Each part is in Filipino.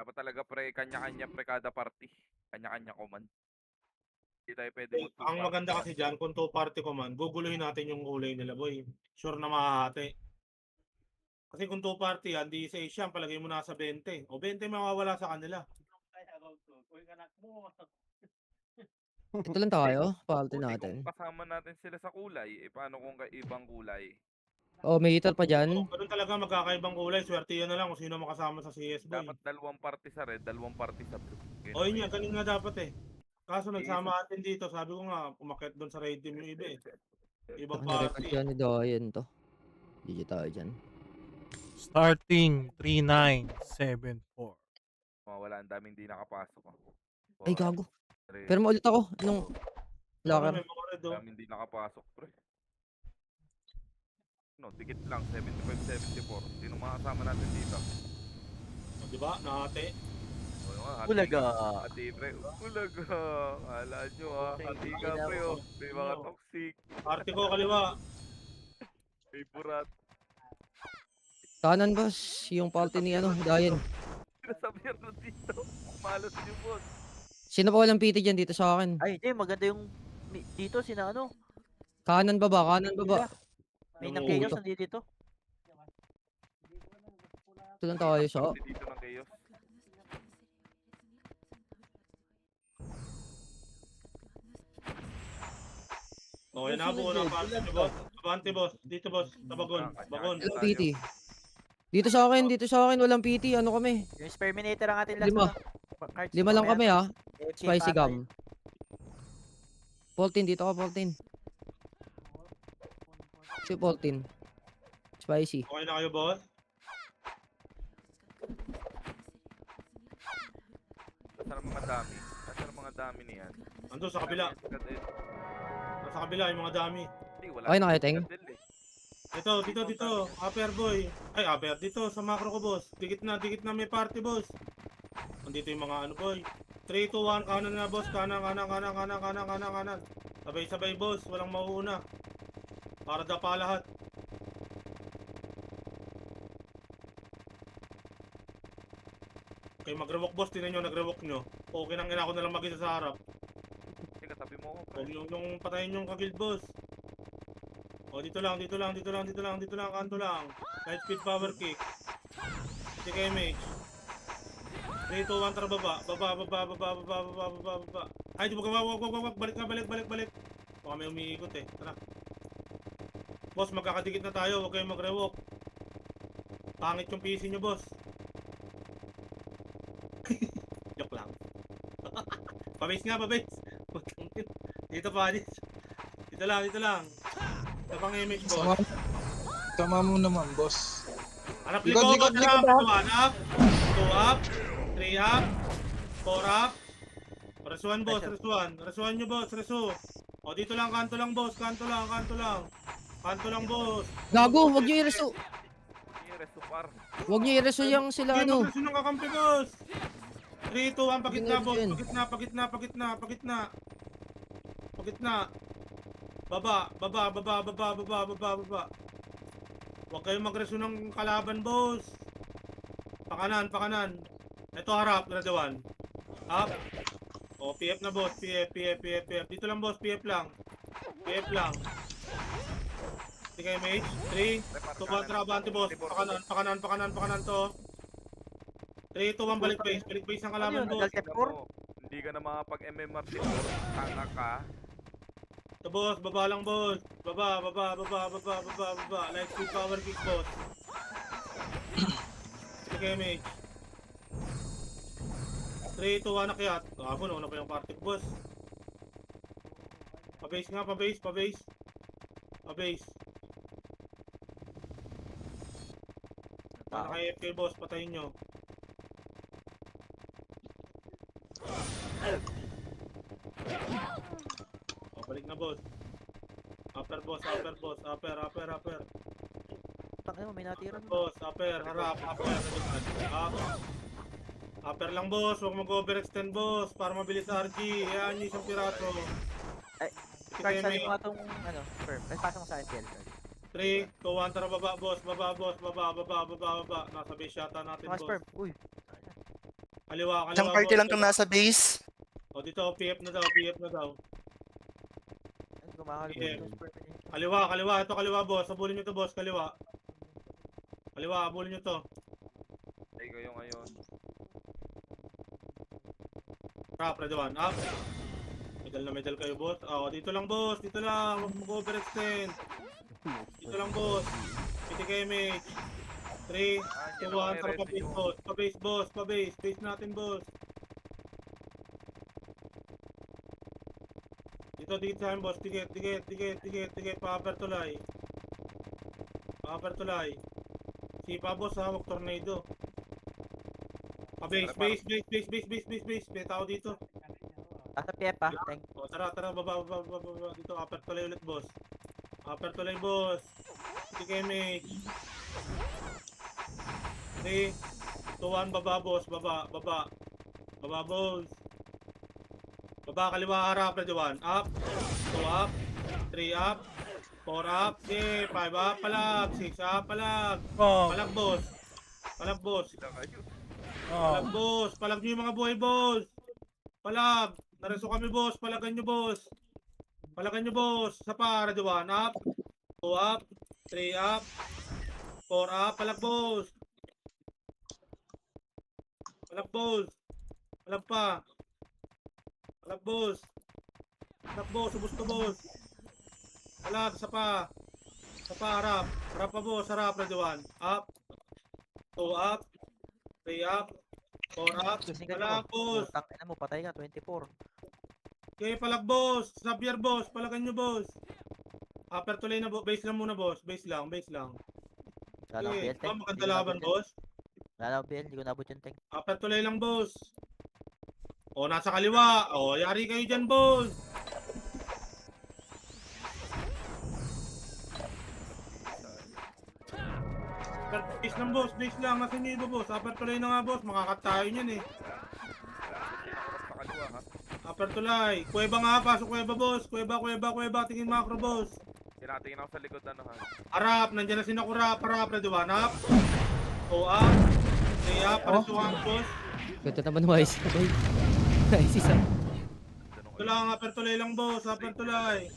Dapat talaga pre, kanya-kanya pre kada party. Kanya-kanya command. Hindi tayo pwede Eh, mag two ang party maganda lang. kasi diyan kung 2 party command, guguluhin natin yung kulay nila boy. Sure na mahahati. Kasi kung 2 party yan, di sa Asian, palagay mo nasa 20. O 20 mawawala sa kanila. Ito lang Eh, tayo, party buti natin. kung kasama natin sila sa kulay, eh paano kung ibang kulay? Oh, may heater pa Oo, dyan. ganun talaga magkakaibang kulay. Swerte yan na lang kung sino makasama sa CS boy. Dapat dalawang party sa red, dalawang party sa blue. O yun Ganun nga, ganun nga dapat eh. Kaso nagsama Isa. atin dito, sabi ko nga, umakyat doon sa raid team yung iba eh. Ibang Saka na-record party. yan ni Dayan to. GG tayo dyan. Starting 3974. Wala, ang daming di nakapasok. Ay, gago. Pre, Pero ulit ako nung Parang locker. may mga red oh. daming di nakapasok pre. No, dikit lang, 75-74. Sino makasama natin dito? O, diba? Nahati. O, yung hati Ulaga. Hati pre. Ulaga. Kala nyo hati ka pre oh. May mga toxic. Party ko kaliwa. May burat. Kanan boss, yung party ni ano, Dayan. Sinasabihan na dito. Malas nyo boss. Sino pa walang PT dyan dito sa akin? Ay, hindi. Maganda yung dito sina ano. Kanan baba, kanan baba. May Yung nang chaos uto. nandito dito. Ito lang tayo sa... Party dito ng chaos. O, yan na po. Unang party ni boss. Abante boss. Dito boss. Tabagon. Bagon. Walang PT. Dito sa akin, walang PT. Ano kami? Yung Sperminator ang ating last. Lima. na cards. 5 lang kami ha. AFK Spicy patay. gum. 14, dito ka 14. Si 14. Spicy. Okay na kayo boss? Saan ang mga dami? Saan ang mga dami niyan? Ando sa kabila. Nasa kabila yung mga dami. Okay na kayo, Teng? Ito, dito. Upper boy. Ay, upper. Dito sa macro ko boss. Dikit na may party boss. Andito yung mga ano boy. 3, 2, 1. Kanan na boss. Kanan. Sabay-sabay boss. Walang mauuna. Para dapa lahat. Okay, mag-rewalk boss. Tinan nyo, nag-rewalk nyo. Okay nang ina ko na lang mag-isa sa harap. Teka, tabi mo ako. Huwag yung patayin yung kagild boss. O, dito lang, kanto lang. Light speed power kick. Hindi kayo mage. 3, 2, 1, tara baba. Baba. Ay, di ba, wag. Balik. Baka may umiikot eh. Tara. Boss, magkakadikit na tayo. Huwag kayong mag-rewalk. Pangit yung PC nyo, boss. Joke lang. Pabase nga. Dito pa, dito lang. Ito pang image, boss. Tama mo naman, boss. Hanap Likod, likod, likod, hanap. 1 up, 2 up, 3 up, 4 up. Resuan, boss, resuan. Resuan nyo, boss, resu. O, dito lang, kanto lang, boss. Kanto lang, boss. Gago, wag nyo i-reso. Yung resupar. Wag nyo i-reso yung sila Okay, ano. mag-resu ng kakampi, boss. 3, 2, 1, pagitna, boss. Yun. Pagitna. Baba. Huwag kayong mag-resu ng kalaban, boss. Pakanan. Ito harap, gradawan. Up. O, PF na, boss. PF. Dito lang, boss. PF lang. Hindi kayo mage. 3, 2, 1, trabante, boss. Pakanan to. 3, 2, 1, balik base. Balik base ng kalaban, Ano yun? boss. Nag-step Hindi ka na makapag-MMR dito. Tanga ka. Ito, boss. Baba lang, boss. Baba. Light speed power kick, boss. Hindi kayo mage. 3, 2, 1, akyat. Ako, nauna pa yung party, boss. Pabase nga. Naka-AFK, boss. Patayin nyo. O, balik na, boss. Upper, boss. Upper. Tangin mo, may natira. Boss, upper, harap, upper. Upper lang, boss. Huwag mag-overextend, boss. Para mabilis sa RG. Ayan yung isang piraso. Ay, Sige, Cards, may sabi mo nga itong, firm. Ay, pasok mo sa akin, PL. 3, 2, 1, tara baba, boss. Baba. Nasa base yata natin, Mga boss. sperm. Uy. Kaliwa, Isang kaliwa, party boss. lang itong nasa base. O, dito, PF na daw, PF na daw. Ayun, kumakal Yeah. yung sperm niya. Kaliwa, kaliwa. Ito, kaliwa, boss. Abulin nyo to, boss. Kaliwa. Kaliwa, abulin nyo to. Ay, kayo ngayon. Rap, ready one, up. Medal na medal kayo, boss. O, dito lang, boss. Dito lang. Huwag mag-overextend. Dito lang, boss. Piti kayo, mate. 3, 2, 1. Tara, pa-base, boss. Pa-base, boss. Pa-base. Base natin, boss. Dito sa akin, boss. Ticket, ticket, ticket, ticket, ticket. Pa-upper tulay. Pa-upper tulay. Sipa, boss, ha. Huwag tornado. Pa-base, base, base, base, base, base, base, base. May tao dito. Nasa PF pa. Thank. O, tara, tara. Baba, baba, baba, baba. Dito, upper tulay ulit, boss. Upper tulay, boss. Piti kayo, mate. 3, 2, 1. Baba, boss. Baba, baba. Baba, boss. Baba, kaliwa, harap, ready 1. Up. 2 up. 3 up. 4 up. 5 up. Palag. 6 up. Palag. Oh, Palag, boss. Palag, boss. Sila kayo. Palag, oh. boss. Palag nyo yung mga buhay, boss. Palag. Nareso kami, boss. Palagan nyo, boss. Palagan nyo, boss. Sa pa, ready 1. Up. 2 up. 3 up. 4 up. Palag, boss. Palag, boss. Palag pa. Palag, boss. Palag, boss. Ubus to, boss. Palag, sa pa. Sa pa, harap. Harap pa, boss. Harap, ready 1. Up. 2 up. 3 up. 4 up. Palag, boss. Utang ina mo, patay ka, 24. Okay, palag, boss. Xavier, boss. Palagan nyo, boss. Upper tuloy na, base lang muna, boss. Base lang, base lang. Wala akong Okay, BL, Teng. maganda laban, boss. Wala akong BL, hindi ko nabot yung Teng. Upper tuloy lang, boss. O, nasa kaliwa. O, yari kayo dyan, boss. Base lang, boss. Base lang. Nasa inyo iba, boss. Upper tuloy na nga, boss. Makakat tayo niyan, eh. Sa kaliwa, ha? Upper tulay. Kuweba nga, pasok kuweba, boss. Kuweba, kuweba, kuweba. Tingin macro, boss. Tinatingin ako sa likod, ano, ha? Arap, nandiyan na si Nakura. Arap, ready one up. 2 up. 3 up. Para sa one, boss. Ganda naman wise. Boy. Nice isa. Tanong Ito lang, upper tulay lang, boss. Upper tulay.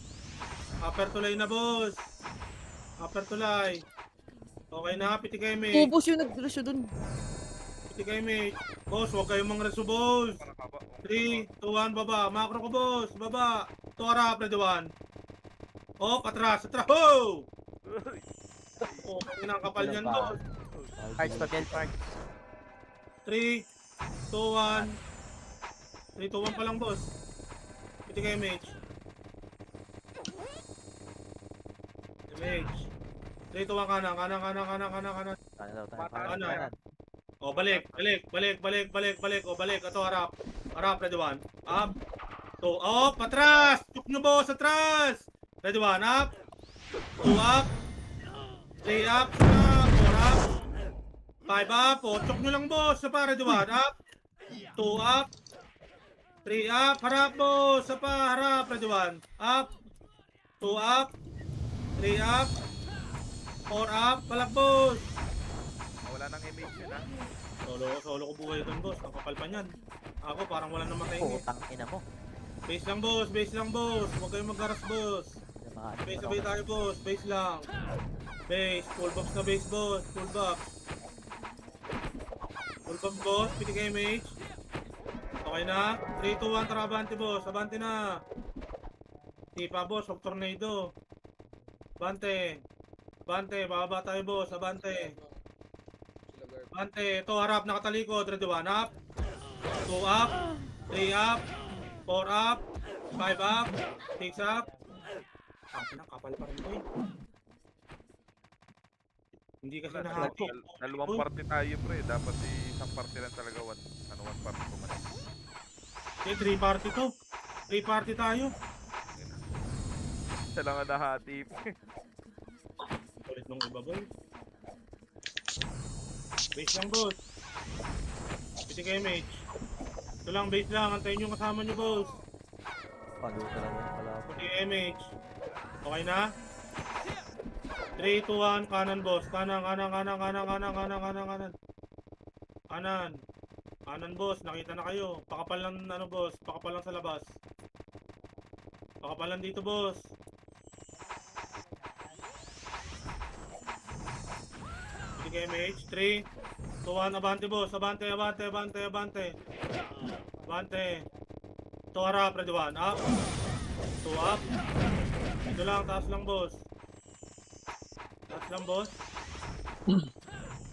Upper tulay na, boss. Upper tulay. Okay na, piti kayo, mate. Oh, boss yung nag-rush dun. Piti kayo, mate. Boss, huwag kayong mangreso, boss. 3, 2, 1, baba. Macro ko, boss. Baba. Ito, harap, ready 1. Oh, atras, atras. Ho! Oh, kinakapal niyan, boss. Cards pa, BL park. 3, 2, 1. 3, 2, 1 pa lang, boss. Piti kayo, mate. Mage. 3, 2, 1, kanan, kanan, kanan, kanan, kanan, kanan. Ano daw tayo? Ano? Kanan. O, balik, balik, balik, balik, balik, balik. O, balik. Ito, harap. Harap, ready 1. Up. 2, up, atras! Tuk nyo, boss, atras! Ready 1, up. 2 up. 3 up, 4 up. 5 up. O, tuk nyo lang, boss. Sa pa, ready 1, up. 2 up. 3 up, harap, boss. Sa pa, harap, ready 1. Up. 2 up. 3 up. 4 up, palak, boss. Wala nang image yun, ha? Solo ko buhay doon, boss. Ang kapal pa niyan. Ako parang wala namatay eh. Utang ina mo. Base lang, boss. Base lang, boss. Huwag kayong magkaras, boss. Yung mga ano, Base ano, sabay tayo, boss. Base lang. Base. Full box na base, boss. Full box. Full box, boss. Piti kayo, mage. Okay na. 3, 2, 1. Tara, abante, boss. Abante na. Tipa, boss. Huwag tornado. Abante. Abante. Bababa tayo, boss. Abante. Abante. Ito, harap. Nakatalikod. Ready 1. Up. 2 up. 3 up. 4 up. 5 up. 6 up. Ang kapal pa rin, boy. Hindi kasi nahapok. Dalawang party tayo, pre. Dapat isang party lang talaga. One party ko man. Okay, 3 party to. 3 party tayo. Isa lang ang nahati. Ulit nung iba, boy. Base lang, boss. Piti kayo, mate. Ito lang, base lang. Antayin yung kasama nyo, boss. Paluto lang yun pala. Piti kayo, mate. Okay na? 3, 2, 1. Kanan, boss. Kanan, kanan, kanan, kanan, kanan, kanan, kanan, kanan. Kanan. Kanan boss, nakita na kayo. Pakapal lang ano boss, pakapal lang sa labas. Pakapal lang dito boss. Hindi kayo MH, 3, 2, 1, abante boss, abante, abante, abante, abante. Abante. To harap, ready 1, up. 2 up. Ito lang, taas lang boss. Taas lang boss.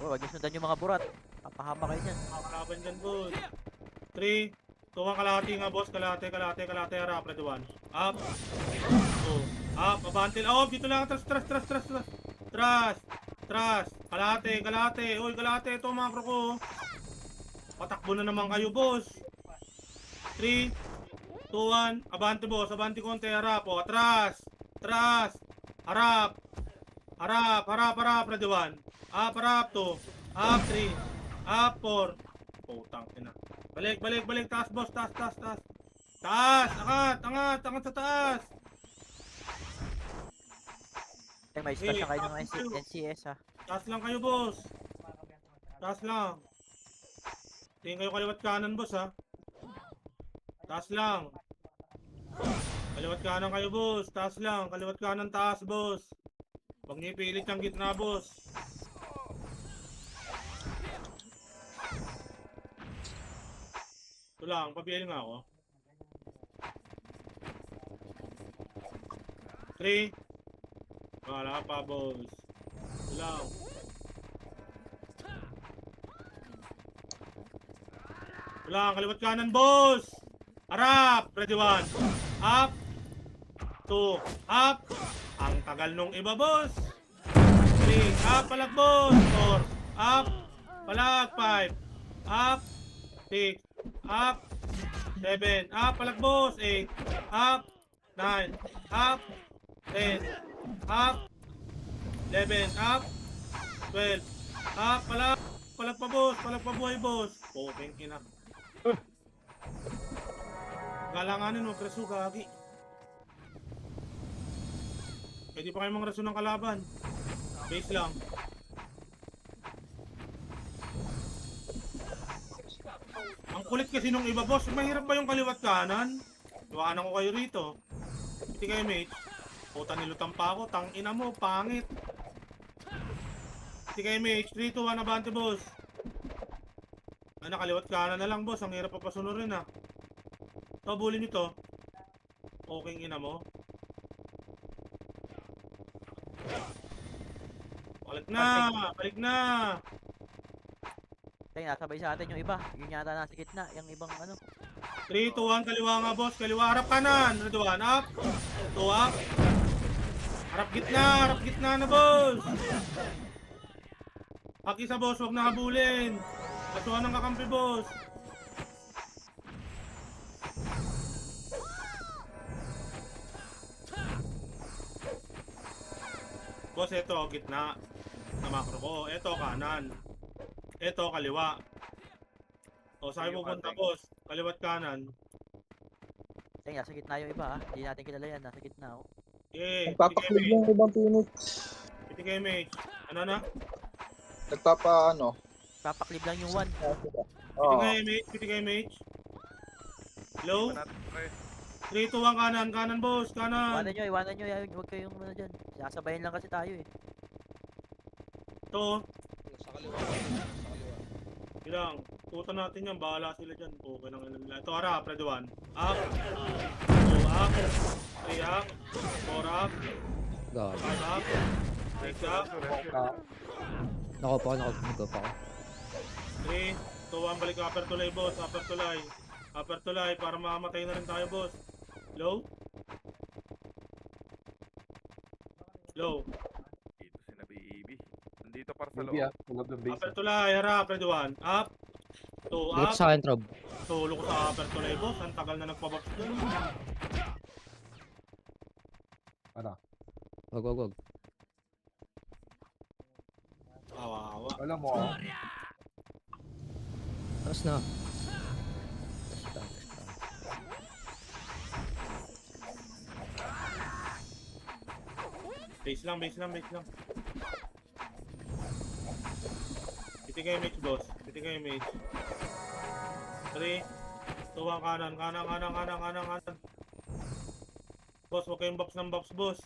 Oh, wag niyo sundan yung mga burat. Papahama kayo dyan. Makakalaban dyan, boss. 3, 2, 1, kalahati nga, boss. Kalahati, kalahati, kalahati. Harap, ready 1. Up. 2. Up. Abante. Oh, dito lang. Tras, tras, tras, tras, tras. Tras. Tras. Kalahati, kalahati. Uy, kalahati. Ito, macro ko. Patakbo na naman kayo, boss. 3, 2, 1. Abante, boss. Abante konti. Harap. O, atras. Tras. Harap. Harap, harap, harap. Ready 1. Up, harap. 2. Up, 3. Up, 4. Putang ina. Balik, balik, balik. Taas, boss. Taas, taas, taas. Taas! Angat! Angat! Angat sa taas! Teng, may stash Eh, na kayo ng tapos kayo. NCS ha. Taas lang kayo, boss. Taas lang. Tingin kayo kaliwat kanan, boss, ha. Taas lang. Kaliwat kanan kayo, boss. Taas lang. Kaliwat kanan, taas, boss. Huwag niyo ipilit yung gitna, boss. Ito lang, pabiyahin nga ako. 3. Wala pa, boss. Ito lang. Ito lang, kaliwat kanan, boss! Harap! Ready 1. Up! 2. Up! Ang tagal nung iba, boss! 3. Up, palag, boss! 4. Up! Palag, 5. Up! 6. Up! 7. Up, palag, boss! 8. Up! 9. Up! 10. Up! 11. Up! 12. Up! Palag! Palag pa, boss! Palag pa buhay, boss! Open ina. Galanganin mo, preso, gagi. Pwede pa kayo mga rason ng kalaban. Base lang. Ang kulit kasi nung iba, boss. Mahirap ba yung kaliwat kanan? Iwanan ko kayo rito. Hindi kayo, mate. Puta, nilutang pa ako. Tangina mo, pangit. Hindi kayo, mate. 3, 2, 1, abante, boss. Ano, kaliwat kanan na lang, boss. Ang hirap pa pasunurin, ha. Ito, bulin nyo to. Okay, ina mo. Balik na! Balik na! Teng, nasabay sa atin yung iba. Yun yata nasa gitna. Yung ibang ano. 3, 2, 1, kaliwa nga, boss. Kaliwa, harap kanan. Ready 1, up. 2, up. Harap gitna na, boss. Pag isa, boss, huwag na habulin. Kasuhan ng kakampi, boss. Boss, ito, gitna. Na macro ko. Ito, kanan. Ito, kaliwa. O, saan kayo pupunta, boss? Kaliwat kanan. Teng, nasa gitna yung iba ha. Hindi natin kilala yan. Nasa gitna oh. Eh, Nagpapaklig yung ibang Phoenix. Piti kayo, mate. Ano na? Nagpapa ano. Papaklib lang yung 1. Oo. Piti kayo, mate. Low. Manat, pre. 3, 2, 1, kanan. Kanan, boss. Kanan. Iwanan nyo, iwanan nyo. Huwag kayong ano dyan. Sasabayin lang kasi tayo eh. Ito. Sa kaliwa. Sa kaliwa. Ilang. Tutan natin yan. Bahala sila dyan. Okay lang yun nila. Ito, harap. Ready 1. Up. 2, up. 3, up. 4, up. Gago. 5, up. 6, up. Nako pa ako, nako pa ako. 3, 2, 1. Balik upper tulay, boss. Upper tulay. Upper tulay. Para makamatay na rin tayo, boss. Low. Low. Dito si Nabi Nandito para sa Maybe loob. tulog ng base. Upper tulay. Harap. Ready 1. Up. 2, Dito up. sa akin, Trob. Solo ko sa upper tulay, boss. Ang tagal na nagpabox doon. Ano? Wag. Kawawa. Alam mo, Tapos na. Base lang. Piti kayo, mate, boss. Piti kayo, mate. 3, 2, 1, kanan. Kanan. Boss, huwag kayong box ng box, boss.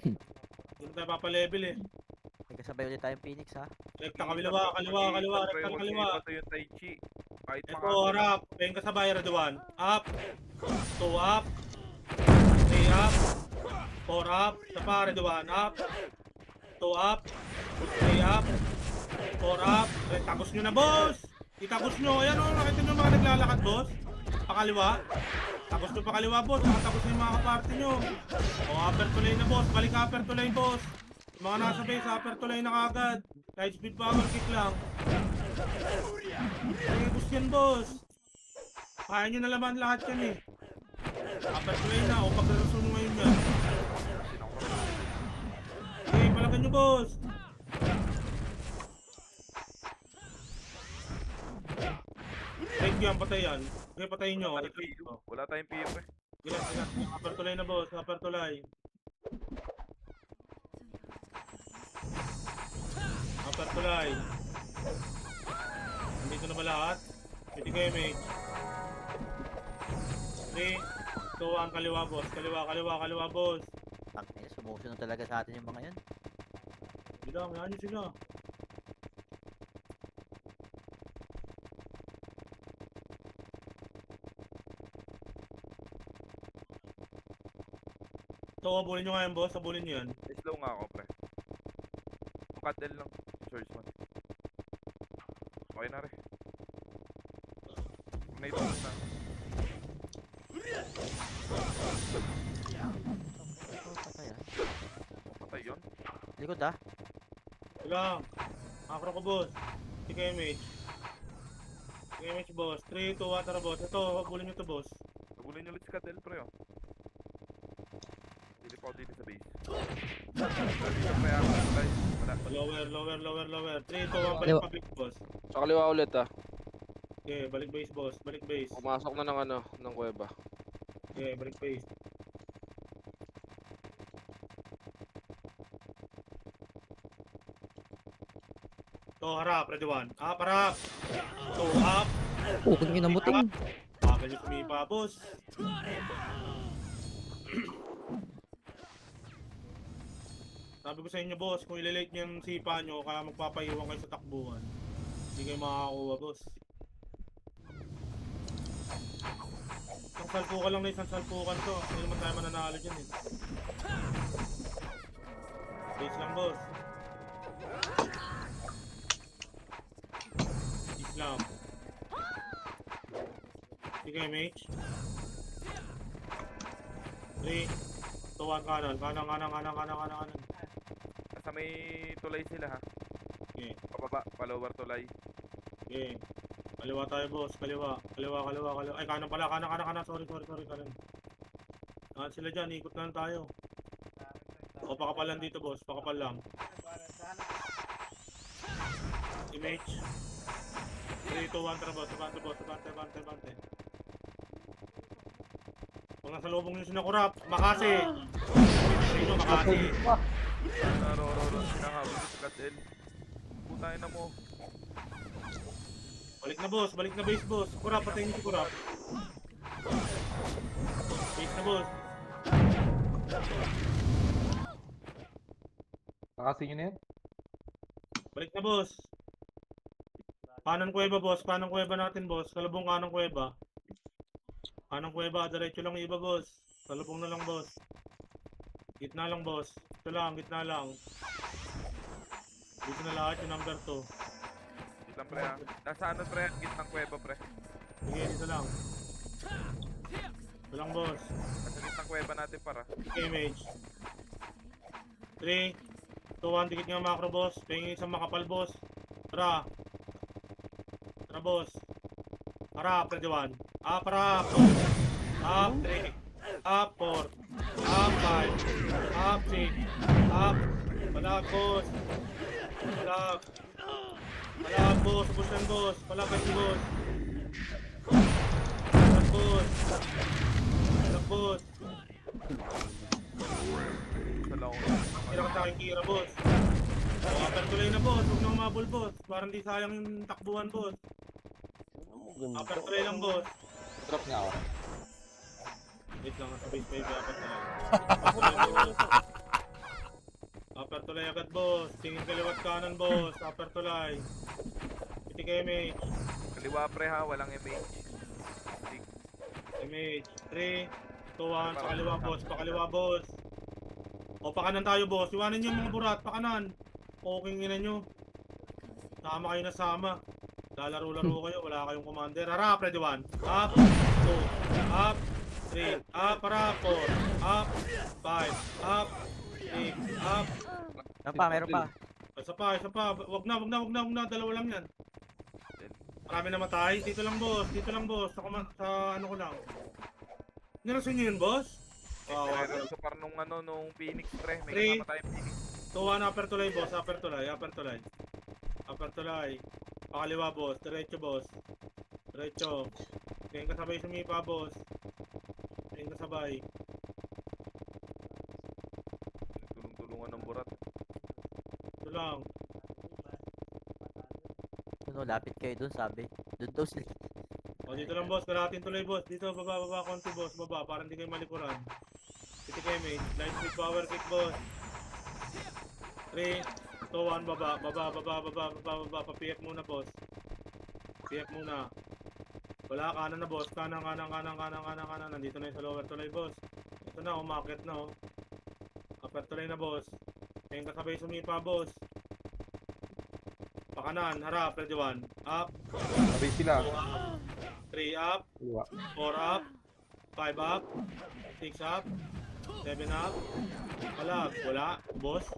Hindi tayo papalevel eh. May kasabay ulit tayong Phoenix ha. Rekta kaliwa, rekta kaliwa. Ito yung Tai Chi. Kahit Ito, harap. Payong kasabay, Raduan. Up. 2 up. 3 up. 4 up. Isa pa, Raduan. Up. 2 up. 3 up. 4 up. Tagos nyo na, boss. Itagos nyo. Ayan o, nakita nyo mga naglalakad, boss. Pakaliwa. Tagos nyo pakaliwa, boss. Nakatagos na yung mga kaparty nyo. O, upper to lane na, boss. Balik upper to lane, boss. Yung mga nasa base, upper to lane na kagad. Kahit speed power kick lang. Ay, gusto yan, boss. Kaya nyo na laman lahat yan eh. Upper to lane na. O, pagkarasun nyo ngayon yan. Okay, palakan nyo, boss. Break yan, patay yan. Okay, patayin nyo. Wala tayong PF eh. Gilas. Upper to lane na, boss. Upper to lane. Upper to lane. Nandito na ba lahat? Pwede kayo, mate. 3, 2, 1, kaliwa, boss. Kaliwa, boss. Tangina, sumusunod talaga sa atin yung mga yan. Sila, mayaan nyo sila. Ito, abulin nyo nga yan, boss. Abulin nyo yan. Slow nga ako, pre. Cut L lang. Charge man. Okay na rin. May ito na. Patay ha. Patay yun. Likod ha. Sila. Macro ko, boss. Hindi kayo, mate. Sige, mate, boss. 3, 2, 1, tara, boss. Ito, abulin nyo to, boss. Nagulin nyo ulit si Cut L, pre, oh. Dili pa ako dito sa base. Dito, pre, ako. Wala. Lower. 3, 2, 1, balik Kaliwa. pa, base, boss. Sa kaliwa ulit ah. Okay, balik base, boss. Balik base. Pumasok na ng ano, ng kuweba. Okay, balik base. To, harap, ready one. Up, harap. To, up. Oh, kung inamuting. Bagal yung sumipa, boss. Sabi ko sa inyo, boss, kung ililate nyo yung sipa nyo, kaya magpapaiwan kayo sa takbuhan. Hindi kayo makakakuha, boss. Isang salpukan lang na isang salpukan to. Hindi naman tayo mananalo dyan eh. Base lang, boss. Islam. Sige, mage. 3, 2, 1, kanan. Kanan. Nasa may tulay sila, ha. Okay. Pababa, pa-lower tulay. Okay. Kaliwa tayo, boss. Kaliwa. Ay, kanan pala. Kanan. Sorry. Kanan. Kanan sila dyan. Ikot na lang tayo. O, pakapalan dito, boss. Pakapal lang. Image. 3, 2, 1, tara, boss. Abante. Kung nasa lubong nyo sinakurap, Makasi. Sa inyo, Makasi. Narororo, sinangabot si Cut L. Putahin na mo. Balik na base, boss. Kurap, patayin si Kurap. Base na, boss. Kakasin nyo na yan? Balik na, boss. Kanan kuweba, boss. Kanan kuweba natin, boss. Kalubong kanang kuweba. Kanang kuweba, diretso lang yung iba, boss. Kalubong na lang, boss. Gitna lang, boss. Ito lang, gitna lang. Dito na lahat yung number 2. Dito lang, pre, ha. Nasa ano, pre? Gitnang kuweba, pre. Sige, dito lang. Ito lang, boss. Nasa gitnang kuweba natin, para. Okay, mage. 3, 2, 1, dikit nga macro, boss. Pingin isang makapal, boss. Tara, boss. Harap, ready 1. Up, harap. Up, 3. Up, 4. Up, 5. Up, 6. Up. Palag, boss. Palag, boss. Push lang, boss. Palag, boss. Palag, boss. Sa laon. Kira ka sa akin, Kira, boss. Upper tuloy na, boss. Huwag nang mabul, boss. Parang di sayang yung takbuhan, boss. Upper tuloy lang, boss. Drop niya ako. Wait lang, nasa base 5 upper tuloy. Upper tuloy agad, boss. Tingin kaliwat kanan, boss. Upper tuloy. Pitik image. Kaliwa pre ha, walang MH. Image. 3, 2, 1. Pakaliwa, boss. Pakaliwa, boss. O, pakanan tayo, boss. Iwanan niyo yung mga burat. Pakanan. Okay, ina nyo. Sama kayo na sama. Lalaro-laro kayo. Wala kayong commander. Harap, ready 1. Up. 2. Up. 3. Up. Harap. 4. Up. 5. Up. 6. Up. Meron pa. Isa pa. Wag na. Dalawa lang yan. Marami na matay. Dito lang, boss. Sa ano ko lang. Nirasin nyo yun, boss? Wow. Pero sa par nung Phoenix pre, may Three. kasama tayong Phoenix. 2-1 upper tuloy, boss. Upper tuloy. Pakaliwa, boss. Diretso, boss. Diretso. Tingin kasabay sumipa, boss. Tingin kasabay. Tulong-tulungan ng burat. Ito lang. Ano, lapit kayo dun, sabi. Doon daw sila. O, dito lang, boss. Kalahatin tuloy, boss. Dito, baba. Konti, boss. Baba. Para hindi kayo malikuran. Pitik kayo, mate. Light speed power kick, boss. 3, 2, 1, baba. Pa-PF muna, boss. PF muna. Wala, kanan na, boss. Kanan. Nandito na yung sa lower tuloy, boss. Ito na, umakit na, oh. Upper tuloy na, boss. Ngayon kasabay sumipa, boss. Pakanan, harap, ready 1. Up. Sabay sila. 3 up. 4 up. 5 up. 6 up. 7 up. Wala. Boss.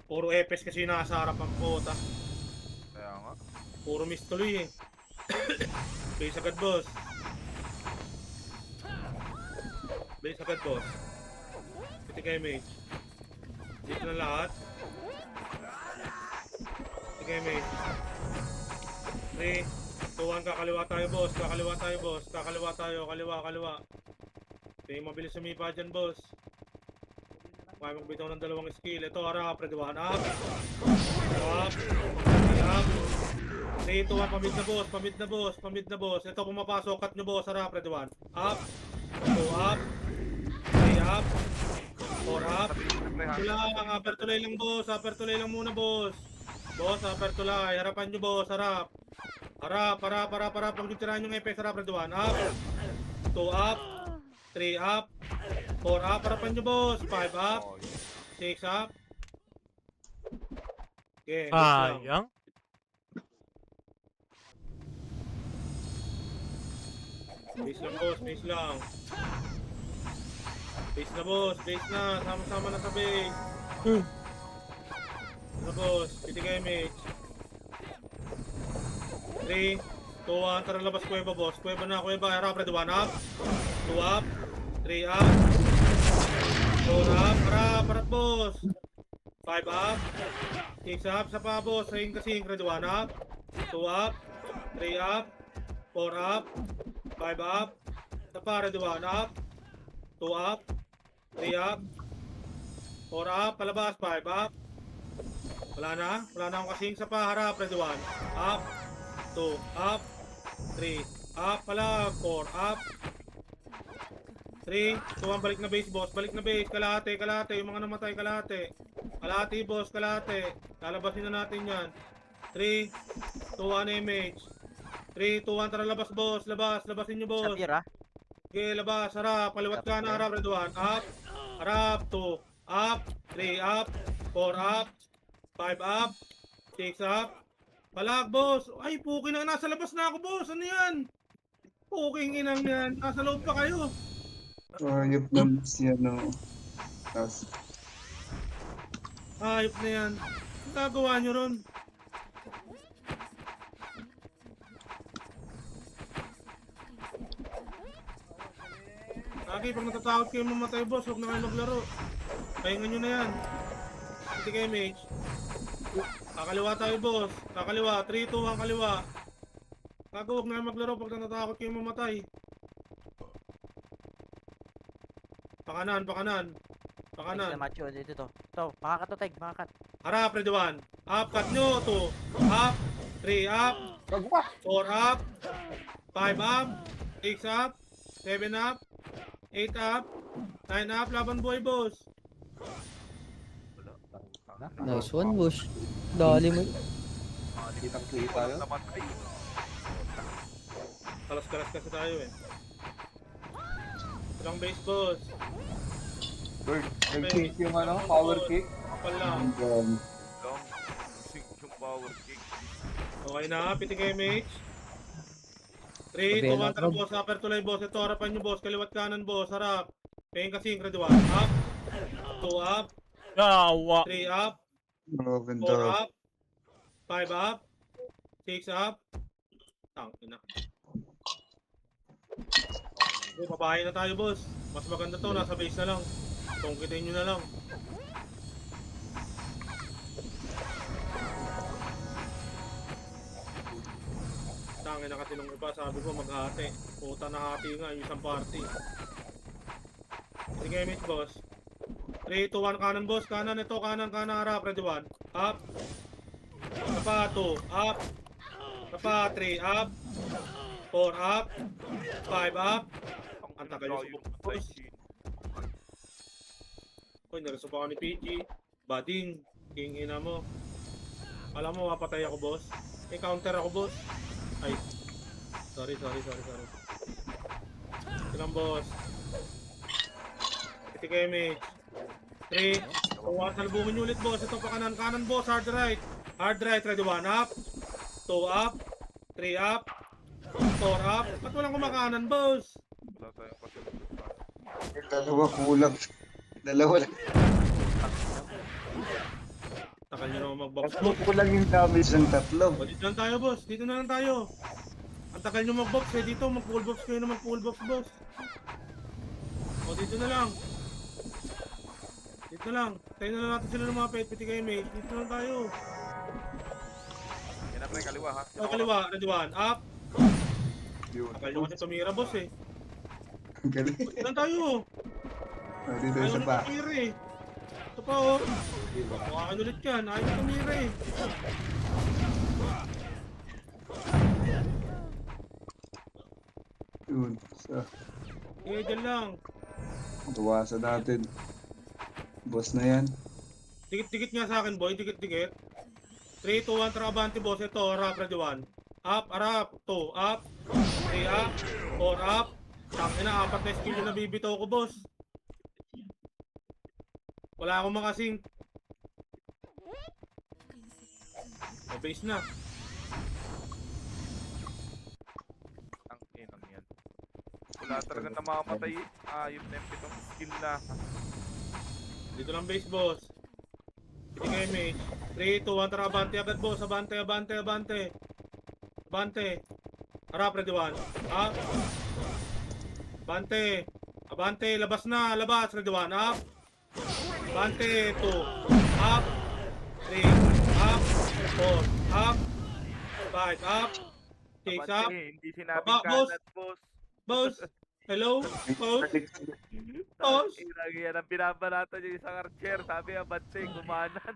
Puro epes kasi yung nasa harapan ko, ta. Kaya nga. Puro miss tuloy eh. Base agad, boss. Piti kayo, mate. Dito na lahat. Piti kayo, mate. 3, 2, 1, kakaliwa tayo, boss. Kaliwa. Tingin mabilis sumipa dyan, boss. Kaya magbitaw ng dalawang skill. Ito, harap, ready 1, up. Up. 3, 2, 1, pamid na, boss. Ito, pumapasok, cut nyo, boss. Harap, ready 1, up. 2, up. 3, up. 4, up. Tulang, upper tuloy lang, boss. Upper tuloy lang muna, boss. Boss, upper tuloy. Harapan nyo, boss. Harap. Pag titirahan yung FX, harap, ready 1, up. 2, up. 3, up. 4 up, harapan nyo, boss. 5 up. 6 up. Okay, Sayang. base lang, boss. Base na, boss. Base na. Sama-sama na sa base. Ano, boss? Piti kayo, mate. 3, 2, 1. Tara, labas kuweba, boss. Kuweba. Harap, ready 1 up. 2 up. 3 up. 4 up. Harap, boss. 5 up. 6 up. Sa pa, boss. Sing kasing. Ready 1 up. 2 up. 3 up. 4 up. 5 up. Sa pa, ready 1 up. 2 up. 3 up. 4 up. Palabas. 5 up. Wala na akong kasing. Sa pa, harap. Ready 1 up. 2 up. 3 up. 4 up. 3, 2, 1, balik na base, boss. Kalahati. Yung mga namatay, kalahati. Boss. Lalabasin na natin yan. 3, 2, 1, MH. 3, 2, 1, tara, labas, boss. Labasin nyo, boss. Sapir, ah. Okay, labas. Harap. Kaliwat ka na, harap. Ready 1. Up. Harap. 2. Up. 3, up. 4, up. 5, up. 6, up. Palag, boss. Ay, puki na. Nasa labas na ako, boss. Ano yan? Puking inang yan. Nasa loob pa kayo. Ayop lang siya, no. Tapos, Ayop na yan. Ang gagawa nyo ron? Lagi, pag natatakot kayo mamatay, boss, huwag na kayo maglaro. Pahingan nyo na yan. Hindi kayo, mage. Kakaliwa tayo, boss. 3, 2, 1, kaliwa. Gago, huwag na kayo maglaro pag natatakot kayo mamatay. Pakanan. Next na macho, dito. Ito, makakatoteg. Harap, ready 1. Up, cut nyo. 2. Up. 3, up. Gago ka! 4 up, 5 up, 6 up, 7 up, 8 up, 9 up, laban buhay boss. Nice one, boss. Dali mo. Kitang-kita yun. Namatay. Kalas-kalas kasi tayo eh. Ilang base boss. Nag-kick yung ano, power kick. Kapal lang. Ang Long. Yung power kick. Okay na, pitik MH. 3, 2, 1, tara boss, upper tulay boss. Ito, harapan nyo boss, kaliwat kanan boss, harap. Paying kasi, ready 1, up. 2 up, Yawa. 3 up, Broken 4 dog. up, 5 up, 6 up. Tangin na. Okay, babae na tayo boss. Mas maganda to, nasa base na lang. Tungkitin nyo na lang. Tangin na katinong iba, sabi ko maghati. Puta na hati nga, yung isang party. Sige, Mitch boss. 3, 2, 1, kanan boss, kanan ito, kanan, harap, ready 1. Up. Kapa 2, up. Kapa 3, up. 4 up. 5 up. Ang tagal yung subok mo, boss. Uy, nareso pa ako ni PG. Bading, king ina mo. Alam mo, mapatay ako boss. May counter ako boss. Ay. Sorry. Silang boss. Iti Kemich. 3. Salbungin nyo ulit boss. Ito pa kanan boss. Hard right. Ready 1 up. 2 up. 3 up. 4 up. Ba't walang kumakanan boss? Wala tayong kasunod. Dalawa kulang. Dalawa lang. Takal nyo naman mag-box. Tatlo kulang yung damage ng tatlo. O, dito lang tayo boss. Dito na lang tayo. Ang tagal nyo mag-box eh. Dito mag-full box kayo na mag-full box boss. O, dito na lang. Dito lang. Tayo na lang natin sila ng mga pet. Piti kayo mate. Dito lang tayo. Yan na pre, kaliwa ha. O, kaliwa. Ready 1. Up. Yun. Takal nyo kasi tumira boss eh. Galing. Dito lang tayo. Dito Ayaw isa na pa. tumira eh. Ito pa oh. Mukhaan ulit yan. Ayaw na tumira eh. Yun. Isa. Eh, dyan lang. Tuwasan natin. Boss na yan. Dikit-dikit nga sa akin boy. Dikit-dikit. 3, 2, 1, trabante boss. Ito, harap, ready 1. Up, harap. 2, up. 3, up. 4, up. Tangin na, 4 na skill yung nabibitaw ko boss. Wala akong makasing. O, base na. Ang inang yan. Wala talaga namamatay. Yung temp itong skill na. Dito lang base boss. Hindi kayo mate. 3, 2, 1, tara abante agad boss. Abante. Harap, ready 1. Up. Abante, labas, ready 1. Up. Abante, 2. Up. 3. Up. 4. Up. 5. Up. 6 up. Abante, hindi sinabing Baba, boss. kanan, boss. Boss. Hello? Boss. Boss. Lagi yan ang binabanatan yung isang archer. Sabi abante, gumanan.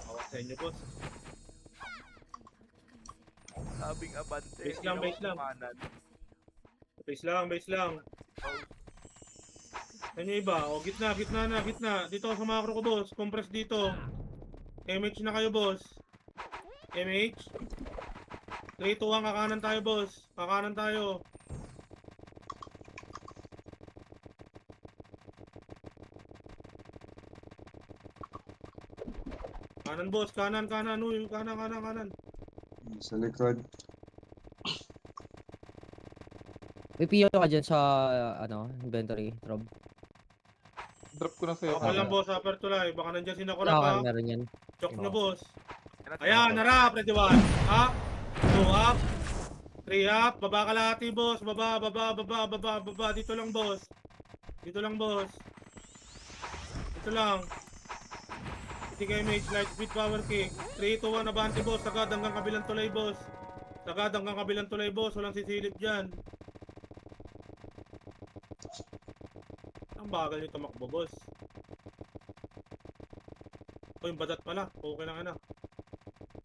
Awas sa inyo boss. Sabing abante. Base lang, hindi base lang. gumanan. Base lang. Ano yung iba? O, gitna. Dito sa macro ko, boss. Compress dito. MH na kayo, boss. MH. 3, 2, 1, kakanan tayo, boss. Kakanan tayo. Kanan, boss. Kanan. Uy, kanan. Sa likod. May piyo ka dyan sa, inventory, Rob. Drop ko na sa'yo. Okay lang, boss. Upper tulay. Baka nandiyan si Nakurap, ha? Meron yan. Chok na, boss. Yan ang Ayan, sinasabi. harap. Ready 1. Up. 2 up. 3 up. Baba kalahati, boss. Baba. Dito lang, boss. Dito lang. Hindi kayo mage. Light speed power kick. 3, 2, 1. Abante, boss. Sagad hanggang kabilang tulay, boss. Walang sisilip dyan. Ang bagal nyo tumakbo, boss. Oh, yung badat pala. Okay lang ano.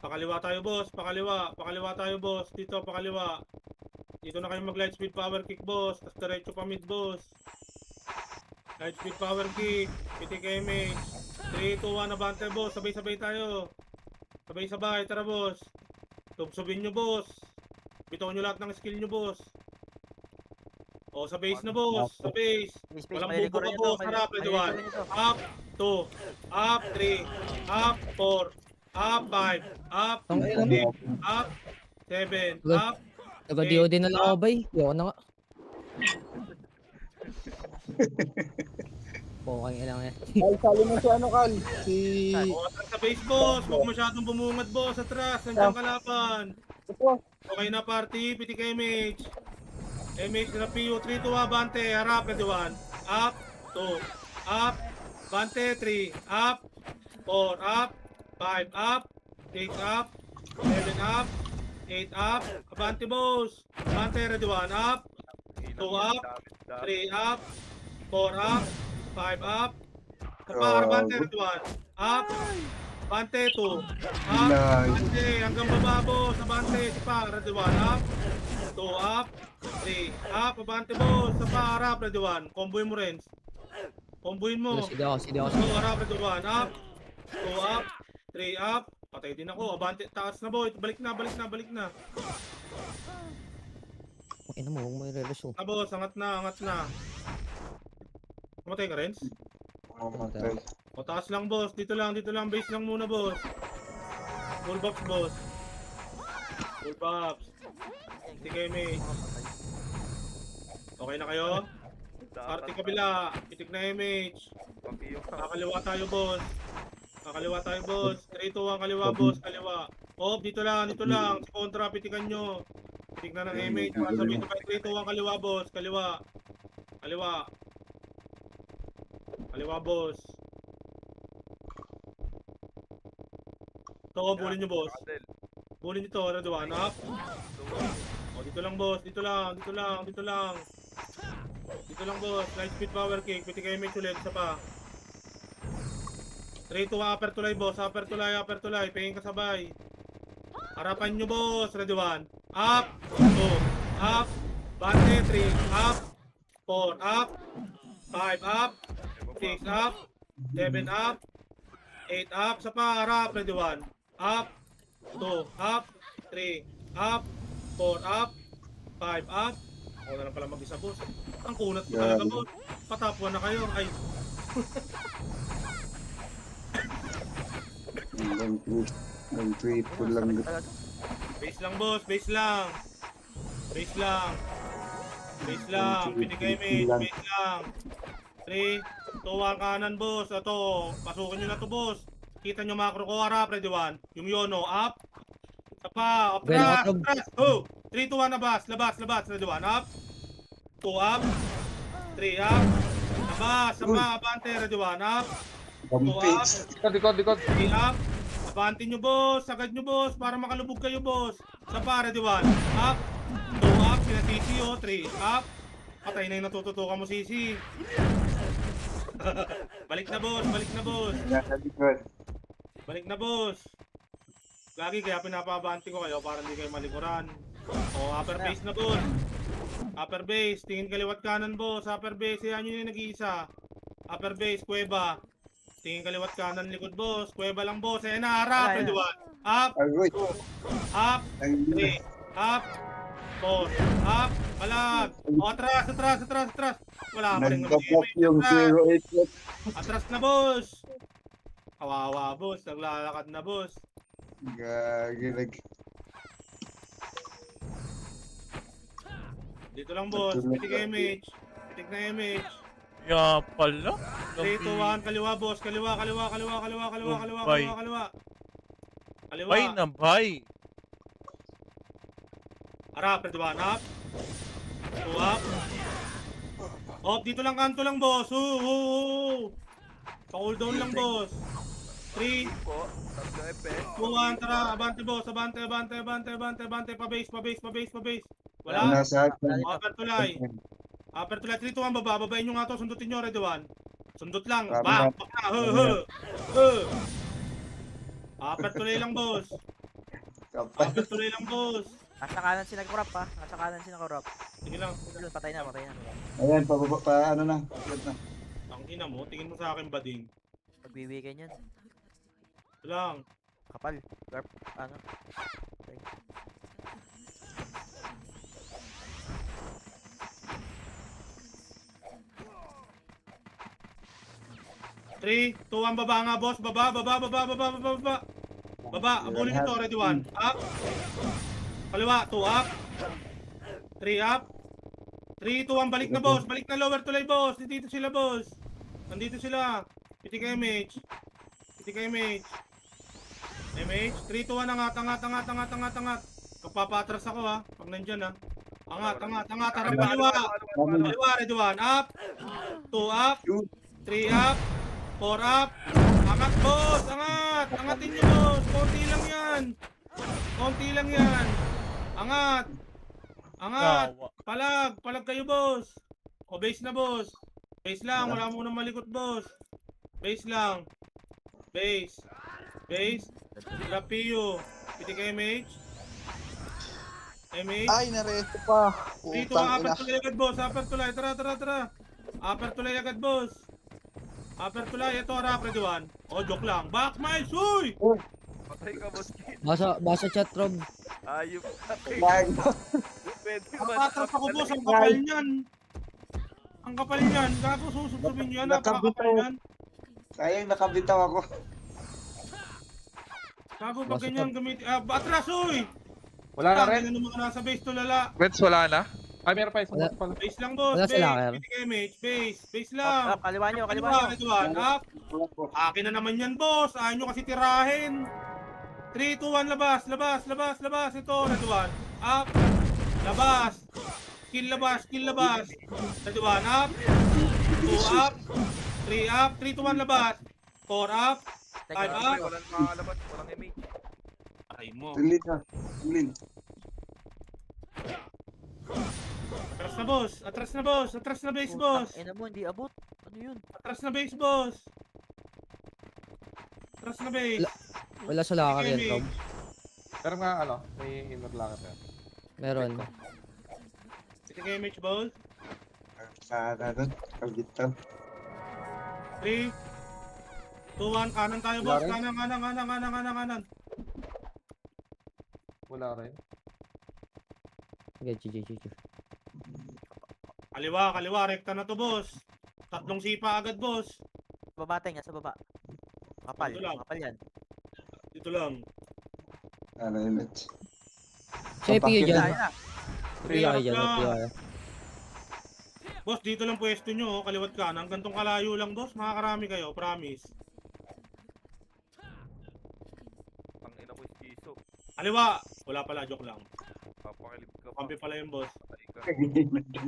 Pakaliwa tayo, boss. Pakaliwa. Pakaliwa tayo, boss. Dito, pakaliwa. Dito na kayo mag light speed power kick, boss. Tapos diretso pa mid, boss. Light speed power kick. Pitik image. 3, 2, 1, abante, boss. Sabay-sabay tayo. Sabay-sabay. Tara, boss. Subsubin nyo, boss. Bitaw nyo lahat ng skill nyo, boss. O, sa base na, boss. Sa base. Space, Walang maliligo bubo rin ka, ito. boss. Harap, ready, one. Maliligo rin ito. Up, 2. Up, 3. Up, 4. Up, 5. Up, Ang ina mo. 6. Up, 7. Good. Up, Nag-DOD na lang ako, bay. Ayoko na nga. Okay, kailangan yan. Ay, sali mo si ano, Kal? Si... O, atras sa base, boss. Huwag masyadong bumungad, boss. Atras. Nandiyan kalaban. Ito. Okay na, party. Pitik image. Image na PU. 3, 2, abante. Harap, ready, 1. Up, 2. Up. Bante, 3. Up. 4. Up. 5. Up. 6. Up. 7. Up. 8 up. Abante, boss. Abante, ready, 1. Up. 2 up. 3 up. 4 up. 5 up. Kapar, abante, ready, 1. Up. Abante, 2. Up. Abante, hanggang baba, boss. Abante, sipa, ready, 1. Up. 2 up. 3 up. Abante, boss. Sapa, harap, ready, 1. Comboin mo, Renz. Comboin mo. Sige ako. 2 harap, ready, 1. Up. 2 up. 3 up. Patay din ako. Abante, taas na, boy. Balik na, balik na, balik na. Ang ina mo, huwag mo i-reverse. Ah, boss, angat na, angat na. Kumatay ka, Renz? Mamatay. O, taas lang, boss. Dito lang, base lang muna, boss. Full box, boss. Full box. Hindi kayo, mate. Okay na kayo? Party kabila. Pitik na image. Kakaliwa tayo, boss. Kakaliwa tayo, boss. 3, 2, 1, kaliwa, boss. Kaliwa. Oh, dito lang, dito lang. Si kontra, pitikan nyo. Pitik na ng image. Para sabihin, 3, 2, 1, kaliwa, boss. Kaliwa. Kaliwa. Kaliwa, boss. Ito, bulin nyo, boss. Bulin nyo to, ready, 1, up. Oh, dito lang, boss. Dito lang, dito lang, dito lang. Dito lang, boss. Light speed power kick. Pitik kayo image ulit. Isa pa. 3, 2, upper tulay, boss. Upper tulay, upper tulay. Pingin kasabay. Harapan nyo, boss. Ready, 1. Up. 2. Up. Bante, 3. Up. 4. Up. 5. Up. 6. Up. 7. Up. 8. Up. Sa pa, harap. Ready, 1. Up. 2. Up. 3. Up. 4. Up. 5. Up. Ako na lang pala mag-isa, boss. Ang kunat ko talaga, boss. Patapuan na kayo. Ay. Ang triple lang. Base lang, boss. Base lang. Base lang. Base lang. Pinigay mate. Base lang. 3, 2, 1 kanan, boss. Ito. Pasukin nyo na to, boss. Kita nyo macro ko. Harap. Ready, 1. Yung yono. Up. Tapa. Up. Well, Atras. out of- Atras. Oh. 3, 2, 1. Labas. Labas. Labas. Ready, 1. Up. 2 up. 3 up. Labas. Sapa. Abante. Ready, 1. Up. 2 up. Likod. 3 up. Abante nyo, boss. Sagad nyo, boss. Para makalubog kayo, boss. Sa para, di 1. Up. 2 up. Sina Sisi, oh. 3 up. Patay na yung natututukan mo, Sisi. Balik na, boss. Balik na, boss. Nasa likod. Balik na, boss. Lagi kaya pinapabante ko kayo para hindi kayo malikuran. O, upper base na, boss. Upper base. Tingin kaliwat kanan, boss. Upper base. Yan yun yung nag-iisa. Upper base. Kuweba. Tingin kaliwat kanan, likod, boss. Kuweba lang, boss. Ayan na, harap. Ayan. Ready, 1. Up. Agoy. Up. Ang 3. Up. 4. Up. Balag. O, atras, atras, atras, atras. Wala pa rin naman nagpapok yung Atras. 08. Atras na, boss. Kawawa, boss. Naglalakad na, boss. Gagilag. Dito lang, boss. Pitik na image. Pitik na image. Kaya pala. 3, 2, 1. Kaliwa, boss. Kaliwa, kaliwa, kaliwa, kaliwa, kaliwa, kaliwa, Bay. kaliwa, kaliwa. Kaliwa. Bay na bay. Harap, ready, 1. Up. 2 up. Up, dito lang kanto lang, boss. Pa-cool down lang, boss. 3, Po, 3 FPS. 2, 1, tara. Abante, boss. Abante, abante, abante, abante, abante. Pa-base, pa-base, pa-base, pa-base. Wala. Nasa Upper tulay. Upper tulay. 3, 2, 1, baba. Babayin nyo nga to. Sundutin nyo, ready, 1. Sundot lang. Tama. Bang. Bak na. Upper tuloy lang, boss. Kapal. Upper tuloy lang, boss. Nasa kanan si nag-corrupt pa. Nasa kanan si nag-corrupt. Sige lang. Yun, patay na, patay na. Ayan, pababa pa, ano na. Pakyat na. Ang ina mo, tingin mo sa akin, bading. Magbiweekend yan. Ito lang. Kapal. Garp. Ano? 3, 2, 1, baba nga, boss. Baba, baba, baba, baba, baba, baba. Baba, abulin nyo to, ready 1. Up. Kaliwa, 2 up. 3 up. 3, 2, 1, balik na, boss. Balik na, lower tulay, boss. Nandito sila, boss. Nandito sila. Piti ka image. Piti ka image. Image. 3, 2, 1, angat, angat, angat, angat, angat, angat. Kapapatras ako, ha. Pag nandyan, ha. Angat, angat, angat. Harap kaliwa. Kaliwa, ready 1. Up. 2 up. 3 up. 4 up. Angat, boss. Angat. Angatin nyo, boss. Konti lang yan. Konti lang yan. Angat. Angat. Gawa. Palag. Palag kayo, boss. O, base na, boss. Base lang. Wala mo nang malikot, boss. Base lang. Base. Base. Drop PU. Piti ka MH. MH. Ay, nareto pa. Dito Putang ang ina. upper tulay agad, boss. Upper tulay. Tara, tara, tara. Upper tulay agad, boss. Upper tulay. Ito, harap. Ready 1. O, joke lang. Back, Miles. Uy! Patay ka, boss kid. Basa chat, Rob. Ayop ka. Lag. Pwede ba? Kapatras ako, boss. Ang kapal niyan. Ang kapal niyan. Gago, susubsubin niyo yan. Napakakapal niyan. Sayang nakabitaw ako. Gago, pag Basta ganyan gamitin. Atras, uy! Wala na rin. Ano mga nasa base tulala. Reds, wala na. Ay, meron pa isa Wala. boss pala. Base lang, boss. Wala Base. sila, Ker. Piti ka MH. Base. Base Up, lang. up. Kaliwa nyo, kaliwa Kaliwa, nyo. ready 1. Up. Akin na naman yan, boss. Ayaw nyo kasi tirahin. 3, 2, 1, labas, labas, labas, labas. Ito, ready 1. Up. Labas. Kill labas, kill labas. Ready 1, up. 2 up. 3 up. 3, 2, 1, labas. 4 up. Teka, Five teka. up. Walang makakalabas. Walang image. Ay mo. Tulin na. Tulin. Atras na, boss. Atras na, boss. Atras na base, boss. Ina mo, hindi abot. Ano yun? Atras na base, boss. Atras na base. Wala sa lakar yan, Sige, Rob. Pero nga, ano, may inner lakad yan. Meron. Ito kay MH, boss. Sana doon. Kabitaw. 3, 2, 1, kanan tayo, boss. Wala rin. Kanan, kanan, kanan, kanan, kanan, kanan. Wala rin. Okay, GG. Kaliwa, kaliwa, rekta na to, boss. Tatlong sipa agad, boss. Baba tayo nga, sa baba. Kapal. Ito lang. Kapal yan. Dito lang. Ano image. Siya yung PU Ayun dyan. na, ayun na. PU kayo dyan, lang. PU kayo. Boss, dito lang pwesto nyo, oh. Kaliwat kanan. Gantong kalayo lang, boss. Makakarami kayo, promise. Ang ina mo, iskiso. Kaliwa. Wala pala, joke lang. Papakilip ka pa. Kampi pala yung boss. Patay ka.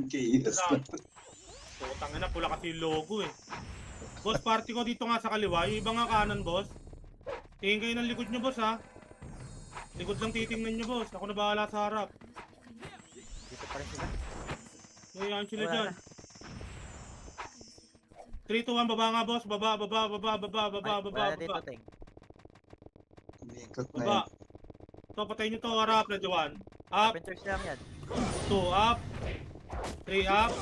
Chaos na. Putang ina, pula kasi yung logo eh. Boss, party ko dito nga sa kaliwa. Yung iba nga kanan, boss. Tingin kayo ng likod nyo, boss, ha. Likod lang titingnan nyo, boss. Ako na bahala sa harap. Dito pa rin sila. Ngayon sila Wala dyan. 3, 2, 1, baba nga, boss. Baba, baba, baba, baba, baba, Ay, baba, wala na dito, baba. Teng. Umiikot na Baba. yan. Ito, patayin nyo to, harap. Ready 1. Up. Open church lang yan. 2 up. 3 up.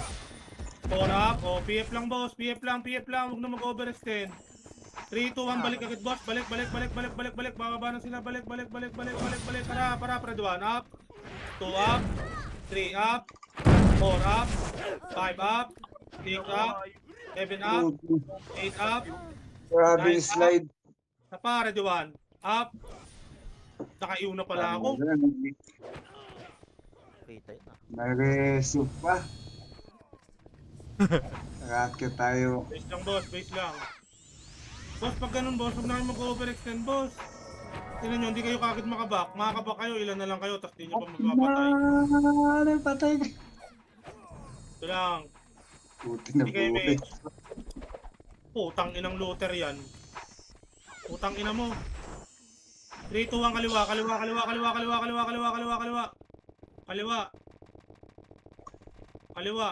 4 up. O, PF lang, boss. PF lang, PF lang. Huwag na mag-overextend. 3, 2, 1, balik agad, boss. Balik, balik, balik, balik, balik, balik. Bababa na sila. Balik, balik, balik, balik, balik, balik. Para, ready 1. Up. 2 up. 3 up. 4 up. 5 up. 6 up. 7 up. 8 up. Grabe Nice. yung slide. Sa pa, ready 1. Up. Nakaiw na pala ako. Okay, tayo na. Nareso pa. Rakit tayo. Base lang, boss. Base lang. Boss, pag ganun, boss, huwag na kayo mag-overextend, boss. Tingnan nyo, hindi kayo kagad makaback. Makakaback kayo, ilan na lang kayo, tapos di nyo pa magpapatay. Ano, patay ka. Ito lang. Puti na Hindi kayo buhay. may... Putang inang looter yan. Putang ina mo. 3, 2, 1, kaliwa, kaliwa, kaliwa, kaliwa, kaliwa, kaliwa, kaliwa, kaliwa, kaliwa. Kaliwa. Kaliwa.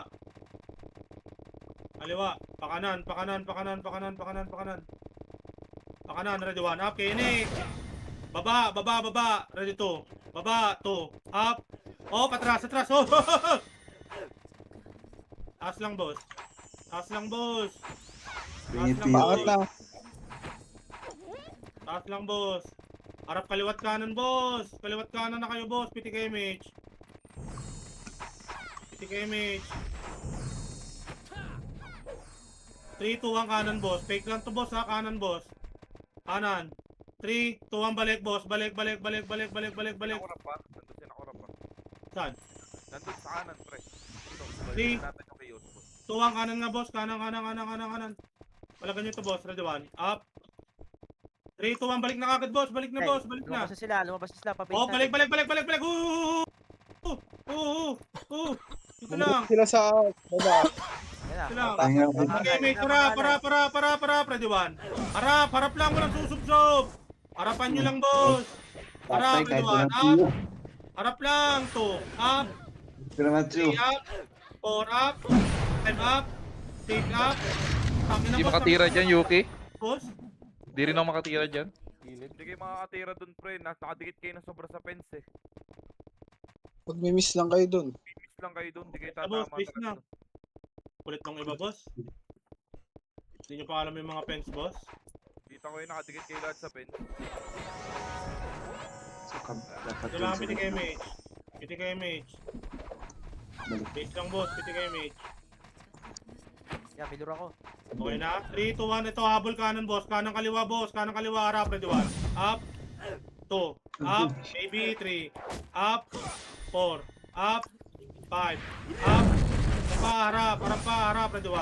Kaliwa. Pakanan, pakanan, pakanan, pakanan, pakanan, pakanan. Pakanan, ready 1. Up, Kenny. Baba, baba, baba. Ready to. Baba, to. Up. Oh, patras, atras. Oh. Taas lang, boss. Taas lang, boss. Taas lang, Bakit boss. lang? Taas lang, boss. Harap kaliwat kanan, boss. Kaliwat kanan na kayo, boss. Pitik image. Pitik image. 3, 2, 1 kanan, boss. Fake lang to, boss, ha. Kanan, boss. Kanan. 3, 2, 1 balik, boss. Balik, balik, balik, balik, balik, balik, balik. Nakurap pa. Nandun si nakurap pa. Saan? Nandun sa kanan, pre. Ito, Di. balikin natin yung chaos, boss. 2, 1 kanan nga, boss. Kanan, kanan, kanan, kanan, kanan. Balagan nyo to, boss. Ready, 1. Up. 3, 2, 1. Balik na kagad, boss. Balik na, boss. Balik na. Lumabas na sila, lumabas na sila. Pabase Oh, natin. balik, balik, balik, balik, balik. Dito lang. Sila sa baba. Yan na. Dito lang. Tanga. Okay, mate, harap, ready, 1. Harap lang, walang susubsob. Harapan nyo lang, boss. Harap, Patay ready, kahit 1. walang Up. piyo. Harap lang, 2. Up. Pero Matthew, 3 up. 4 up. 5 up. 6 up. Tangin na, Hindi boss. makatira dyan, Yuki. Boss. Hindi rin ako makatira dyan. Gilid. Hindi kayo makakatira dun, pre. Nakadikit kayo na sobra sa fence, eh. Pag may miss lang kayo dun. Miss lang kayo dun. Hindi kayo Boss, tatama. please na. Kulit ng iba, boss. Hindi nyo pa alam yung mga pens, boss. Kita ko yun, nakadikit kayo lahat sa fence. dapat Ito lang, pitik image. Pitik image. Base lang, boss. Pitik image. Yan, may lure ako. Okay na? 3, 2, 1. Ito, habol kanan, boss. Kanan kaliwa, boss. Kanan kaliwa, harap. Ready, 1. Up. 2. Up. Maybe 3. Up. 4. Up. 5. Up. Harap pa, harap. Ready, 1.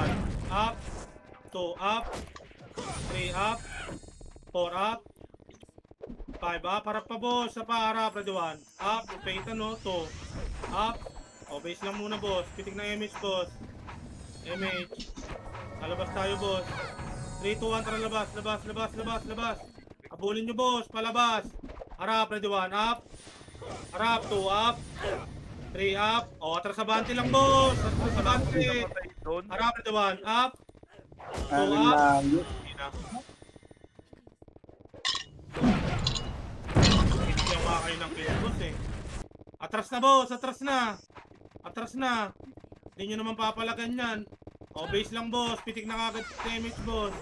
Up. 2. Up. 3. Up. 4. Up. 5 up. Harap pa, boss. Sa pa, harap. Ready, 1. Up. Payton, no? 2. Up. O, base lang muna, boss. Pitik na image, boss. Image. Lalabas tayo, boss. 3, 2, 1, tara labas. Labas. Abulin nyo, boss. Palabas. Harap, ready, 1. Up. Harap, 2, up. 3, up. O, atras sa bante lang, boss. Atras sa bante. Patay doon. Harap, ready, 1. Up. 2, Aling up. layo. Hindi na. Hindi ako kayo ng kill, boss, eh. Atras na, boss. Atras na. Hindi nyo naman papalagan yan. O, base lang, boss. Pitik na kagad sa image, boss.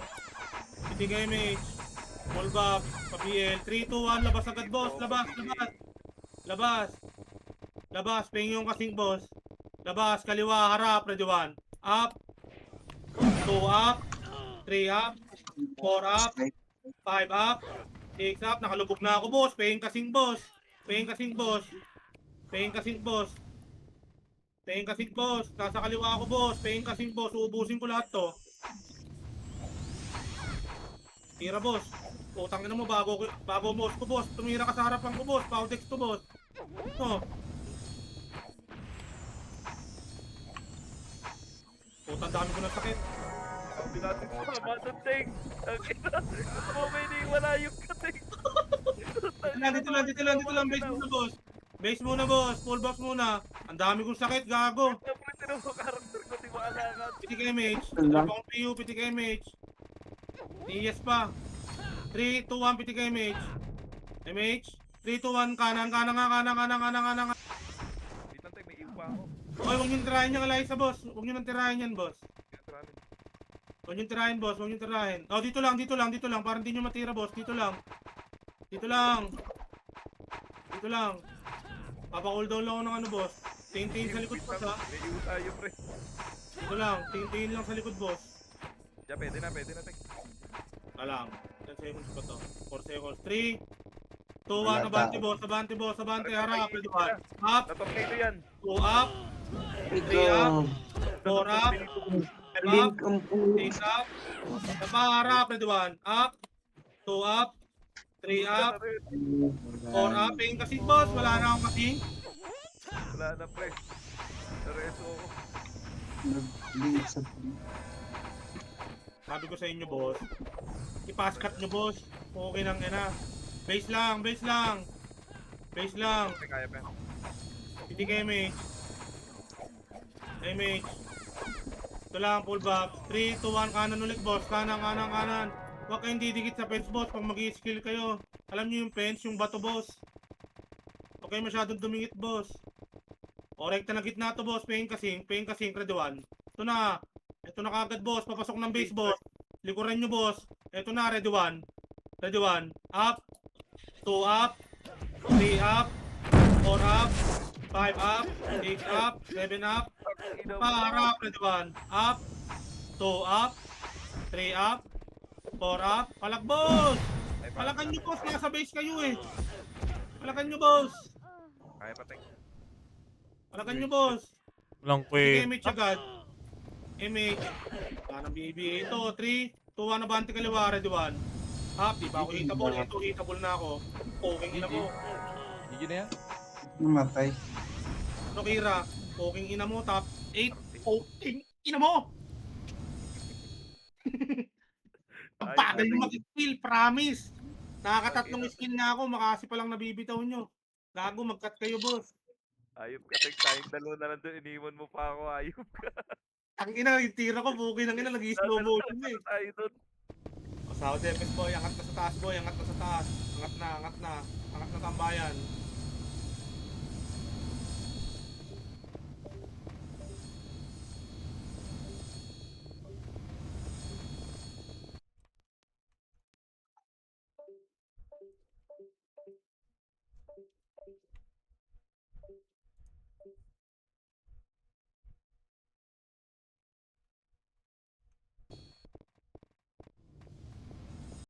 Pitik image. Pull back. Pa-PL. 3, 2, 1. Labas agad, boss. Labas. Ping yung kasing, boss. Labas. Kaliwa. Harap. Ready, 1. Up. 2 up. 3 up. 4 up. 5 up. 6 up. Nakalubog na ako, boss. Ping kasing, boss. Nasa kaliwa ako, boss. Paying kasing, boss. Uubusin ko lahat to. Tira, boss. Utang na mo bago boss ko, boss. Tumira ka sa harapan ko, boss. Paudex to, boss. Oh. Utang dami ko ng sakit. Sabi natin sa Matan Ting. Okay, di wala yung kating. Dito lang. Base muna, boss. Full box muna. Ang dami kong sakit, gago. Siyempre, tinong karakter ko, di maalangan. Pitik image. Wala. Wala akong PU, pitik image. TS pa. 3, 2, 1, pitik image. Image. 3, 2, 1, kanan. Dito tayo, may iwa ako. Oy, huwag niyong tirahin yung Eliza, boss. Huwag niyong tirahin yan, boss. Tinatranin. Huwag niyong tirahin, boss. Huwag niyong tirahin. Oh, dito lang. Para hindi nyo matira, boss. Dito lang. Papa-cooldown lang ako ng ano, boss. Tingin sa likod, boss, ha. May iwa tayo, pre. Dito lang. Tingin lang sa likod, boss. Yeah, pwede na, Ting. Alang. 10 seconds pa to. 4 seconds. 3, 2, 1. Wala Abante, tao. boss. Harap. Ready, 1. Up. Natornado yan. 2 up. 3 up. 4 up. 5 up. Link ang pulo. 6 up. Harap. Ready, 1. Up. 2 up. 3 up. 4 up. Paying kasing, boss. Wala na akong kasing. Wala na, pre. Nareso ako. Nag-link sa Sabi ko sa inyo, boss. I-pass cut nyo, boss. Okay lang yan, ha. Base lang. Okay, kaya pa yan. Pitik image. Ito lang, pull back. 3, 2, 1, kanan ulit, boss. Kanan. Huwag kayong didikit sa fence, boss, pag mag-i-skill kayo. Alam nyo yung fence, yung bato, boss. Huwag kayo masyadong dumingit, boss. O, rekta na gitna to, boss. Paying kasing, ready one. Ito na. Ito na kagad, boss. Papasok ng base, boss. Likuran nyo, boss. Ito na, ready one. Ready one. Up. 2 up. 3 up. 4 up. 5 up. 6 up. 7 up. Harap, ready one. Up. 2 up. 3 up. 4 up. Palak, boss. Palakan nyo, boss. Nasa base kayo eh. Palakan nyo, boss. Kaya patay. Palakan nyo, boss. Walang Sige, kwenta. image agad. Image. Wala nang BBA ito. 3, 2, 1, abante kaliwa. Ready one. Up. Di ba ako hitable? Ito, hitable na ako. Poking ina mo. GG na yan. Namatay. Ano, Kira? Poking ina mo. Top 8. Poking ina mo. Ang Ay, bagal ay. nyo mag-skill, promise. Nakakatatlong skill na ako, makasi palang nabibitaw nyo. Gago, mag-cut kayo, boss. Ayop ka, tayong dalawa na lang doon, iniwan mo pa ako, ayop ka. Ang ina, yung tira ko, bukin ang ina, nag-slow motion na eh. Tayo doon. O, South Defense boy, angat na sa taas boy, angat na sa taas. Angat na, angat na. Angat na tambayan.